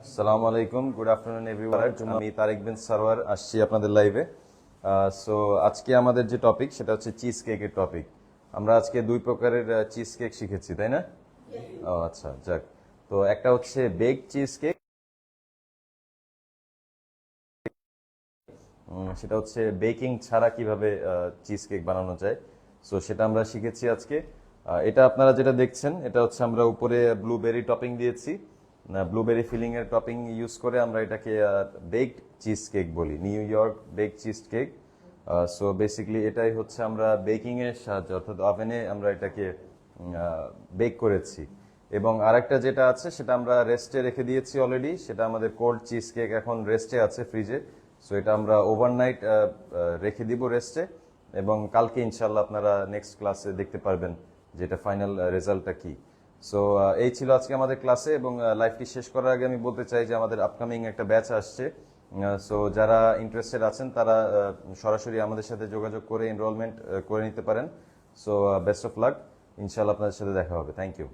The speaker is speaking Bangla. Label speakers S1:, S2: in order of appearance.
S1: আসসালামু আলাইকুম, গুড আফটারনুন এভরিওয়ান। আমি তারেক বিন সারোয়ার আসছি আপনাদের লাইভে। সো আজকে আমাদের যে টপিক সেটা হচ্ছে চিজ কেকের টপিক। আমরা আজকে দুই প্রকারের চিজ কেক শিখেছি, তাই না? ও আচ্ছা, যাক। তো একটা হচ্ছে বেক চিজ কেক, সেটা হচ্ছে বেকিং ছাড়া কিভাবে চিজ কেক বানানো যায়। সো সেটা আমরা শিখেছি আজকে। এটা আপনারা যেটা দেখছেন এটা হচ্ছে আমরা উপরে ব্লুবেরি টপিং দিয়েছি। ব্লুবেরি ফিলিং এর টপিং ইউজ করে আমরা এটাকে বেকড চিজ কেক বলি, New York bake cheesecake. So basically এটাই হচ্ছে আমরা বেকিং এর সাহায্যে অর্থাৎ ওভেনে আমরা এটাকে বেক করেছি। এবং আরেকটা যেটা আছে সেটা আমরা রেস্টে রেখে দিয়েছি অলরেডি, সেটা আমাদের কোল্ড চিজ কেক এখন রেস্টে আছে ফ্রিজে। সো এটা আমরা ওভারনাইট রেখে দিব রেস্টে, এবং কালকে ইনশাল্লাহ আপনারা নেক্সট ক্লাসে দেখতে পারবেন যে এটা ফাইনাল রেজাল্টটা কি। সো এই ছিল আজকে আমাদের ক্লাসে, এবং লাইভটি শেষ করার আগে আমি বলতে চাই যে আমাদের আপকামিং একটা ব্যাচ আসছে। সো যারা ইন্টারেস্টেড আছেন তারা সরাসরি আমাদের সাথে যোগাযোগ করে এনরোলমেন্ট করে নিতে পারেন। সো বেস্ট অফ লাক, ইনশাল্লাহ আপনাদের সাথে দেখা হবে। Thank you.